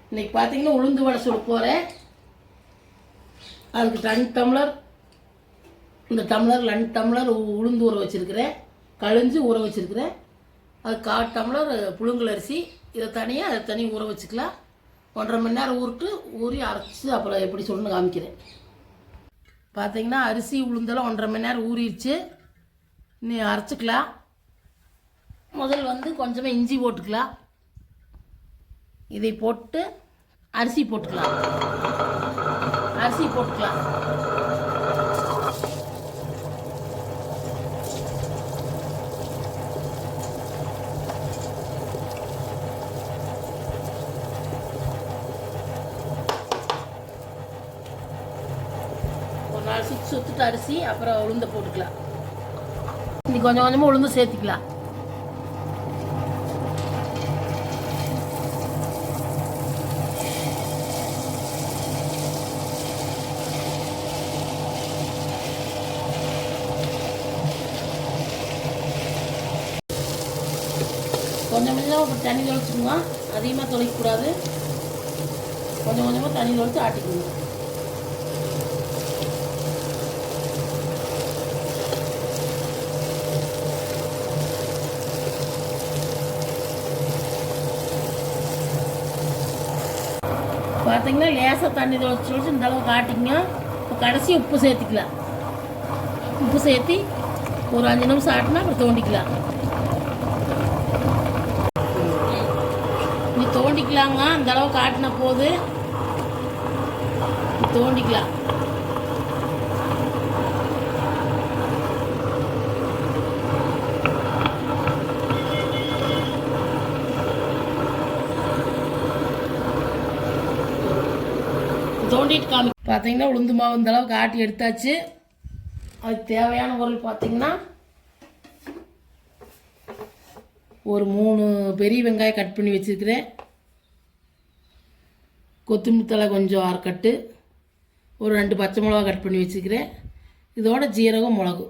இன்றைக்கி பார்த்தீங்கன்னா உளுந்து வடை சுட போகிறேன். அதுக்கு 2 டம்ளர், இந்த டம்ளர் 2 டம்ளர் உளுந்து ஊற வச்சுருக்கிறேன், கழிஞ்சு ஊற வச்சுருக்கிறேன். அது 1/4 டம்ளர் புழுங்கல் அரிசி, இதை தனியாக அதை தனியாக ஊற வச்சுக்கலாம். 1.5 மணி நேரம் ஊறி அரைச்சி அப்புறம் எப்படி சொல்லணும்னு காமிக்கிறேன். பார்த்தீங்கன்னா அரிசி உளுந்தெல்லாம் 1.5 மணி நேரம் ஊறிடுச்சு. நீ அரைச்சிக்கலாம். முதல் கொஞ்சமாக இஞ்சி போட்டுக்கலாம். இதை போட்டு அரிசி போட்டுக்கலாம். ஒரு 4 சுத்துட்டு அரிசி அப்புறம் உளுந்தை போட்டுக்கலாம். இன்னைக்கு கொஞ்சம் கொஞ்சமாக உளுந்து சேர்த்துக்கலாம். கொஞ்சம் கொஞ்சமாக தண்ணி தொளிச்சுக்குங்க. அதிகமாக தொளிக்கக்கூடாது. கொஞ்சம் கொஞ்சமாக தண்ணி தொளிச்சு ஆட்டிக்குங்க. பார்த்தீங்கன்னா லேசாக தண்ணி தொளிச்சு இந்த அளவுக்கு ஆட்டிங்க. இப்போ கடைசி உப்பு சேர்த்துக்கலாம். உப்பு சேர்த்து ஒரு 5 நிமிஷம் ஆட்டினா அப்புறம் தோண்டிக்கலாம். தோண்டிக்கலாங்க. அந்த அளவுக்கு ஆட்டின போது தோண்டிக்கலாம். தோண்டிட்டு காமி. பார்த்தீங்கன்னா உளுந்து மாவு இந்த அளவுக்கு ஆட்டி எடுத்தாச்சு. அதுக்கு தேவையான பொருள் பார்த்தீங்கன்னா ஒரு 3 பெரிய வெங்காயம் கட் பண்ணி வச்சுருக்கிறேன். கொத்தமல்லி தழை கொஞ்சம் 1/2 கட்டு, ஒரு 2 பச்சை மிளகா கட் பண்ணி வச்சுக்கிறேன். இதோட ஜீரகம், மிளகு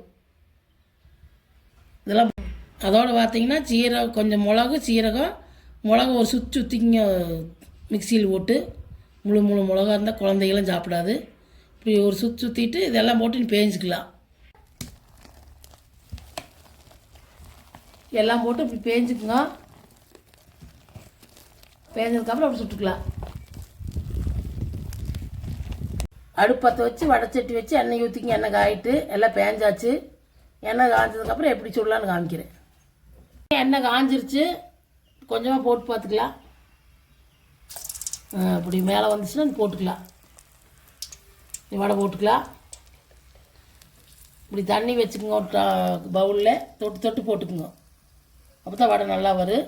இதெல்லாம். அதோடு பார்த்தீங்கன்னா ஜீரகம் கொஞ்சம், மிளகு ஒரு சுற்றிங்க மிக்சியில் போட்டு. முழு மிளகா இருந்தால் குழந்தைகளும் சாப்பிடாது. இப்படி ஒரு சுற்றிட்டு இதெல்லாம் போட்டு பேஞ்சிக்கலாம். எல்லாம் போட்டு இப்படி பேஞ்சுக்குங்க. பேஞ்சதுக்கப்புறம் அப்படி சுட்டுக்கலாம். அடுப்பத்தை வச்சு வடைச்சட்டி வச்சு எண்ணெய் ஊற்றிங்க. எண்ணெய் காயிட்டு எல்லாம் பேஞ்சாச்சு. எண்ணெய் காய்ஞ்சதுக்கப்புறம் எப்படி சுடலான்னு காமிக்கிறேன். எண்ணெய் காஞ்சிருச்சு. கொஞ்சமாக போட்டு பார்த்துக்கலாம். அப்படி மேலே வந்துச்சுன்னா போட்டுக்கலாம். வடை போட்டுக்கலாம். இப்படி தண்ணி வச்சுக்கோங்க. ஒரு பவுலில் தொட்டு போட்டுக்குங்க. அப்போ தான் வடை நல்லா வரும்.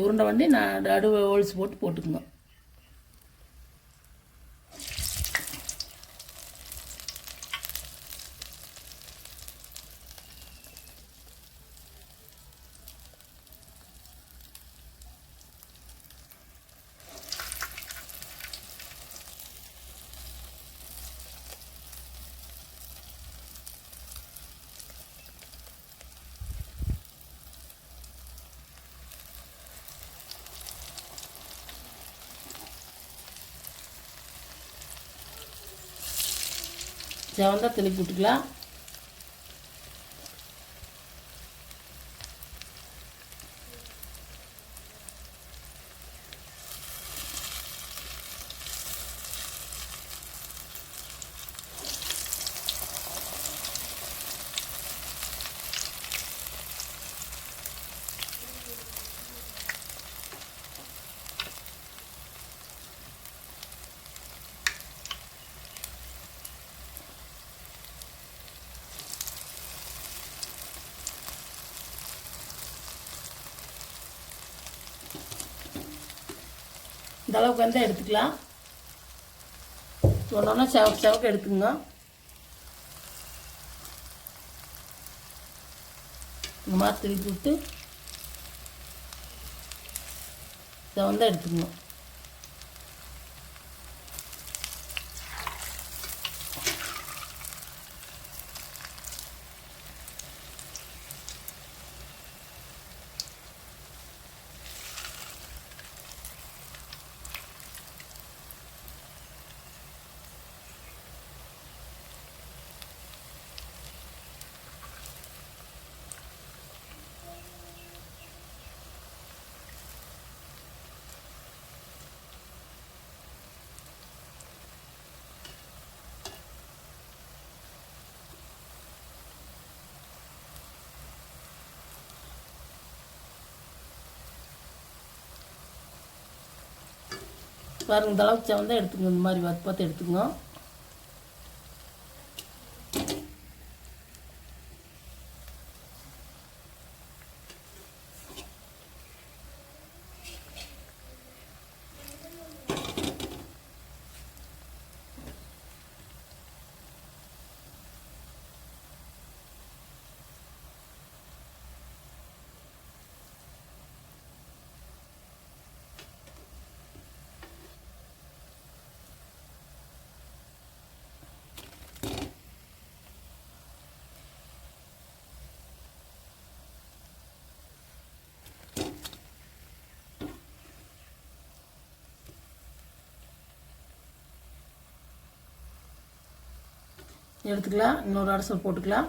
உருண்டை வண்டி நடு ஹோல்ஸ் போட்டுக்குங்க. செவந்தா தெளிப்பு விட்டுக்கலாம். இந்த அளவுக்கு வந்து எடுத்துக்கலாம். ஒன்றா செவக்கு எடுத்துங்க. இந்த மாதிரி திருப்பி விட்டு இதை வந்து எடுத்துக்கணும். பாருங்க, இந்த அளவுக்கு செவந்தா எடுத்துக்கணும். இந்த மாதிரி பார்த்து எடுத்துக்கணும். எடுத்துக்கலாம். இன்னொரு அடசல் போட்டுக்கலாம்.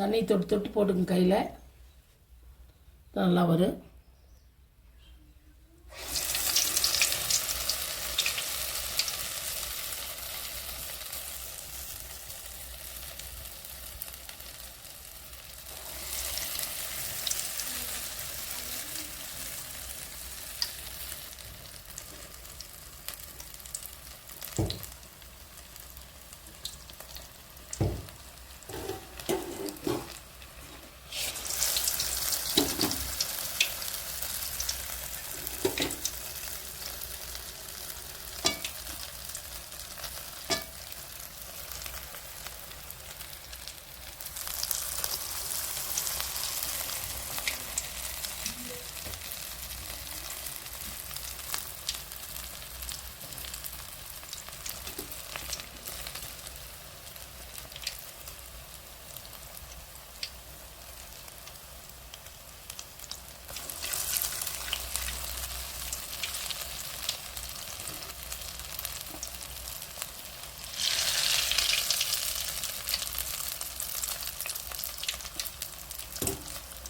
தண்ணி தொட்டு தொட்டு போட்டுங்க கையில், நல்லா வரும்.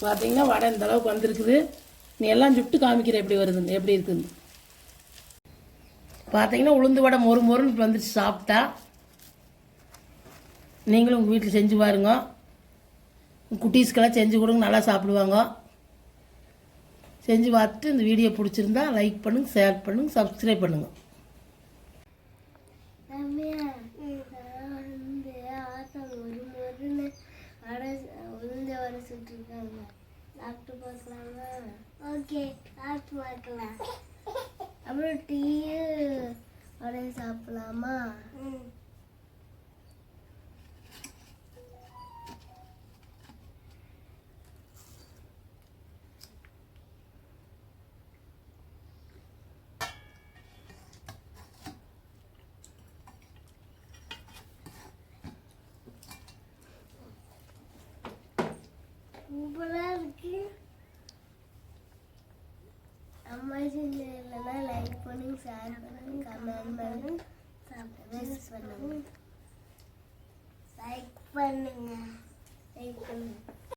பார்த்தீங்கன்னா வடை இந்த அளவுக்கு வந்திருக்குது. நீ எல்லாம் சுட்டு காமிக்கிறேன் எப்படி வருதுன்னு, எப்படி இருக்குதுன்னு. பார்த்தீங்கன்னா உளுந்து வடை மொறு மொறுன்னு வந்துச்சு. சாப்பிட்டா நீங்களும் உங்கள் வீட்டில் செஞ்சு பாருங்க. குட்டீஸ்க்கெல்லாம் செஞ்சு கொடுங்க, நல்லா சாப்பிடுவாங்க. செஞ்சு பார்த்துட்டு இந்த வீடியோ பிடிச்சிருந்தா லைக் பண்ணுங்கள், ஷேர் பண்ணுங்கள், சப்ஸ்கிரைப் பண்ணுங்கள். சாப்பிட்டு பார்க்கலாமா? ஓகே, சாப்பிட்டு பார்க்கலாம். அப்புறம் டீ வடை சாப்பிடலாமா? சூப்பராக இருக்கு. அம்மா செஞ்சு இல்லைன்னா லைக் பண்ணுங்க, ஷேர் பண்ணுங்க, கமெண்ட் பண்ணுங்க, சப்ஸ்கிரைப் பண்ணுங்க. லைக் பண்ணுங்க.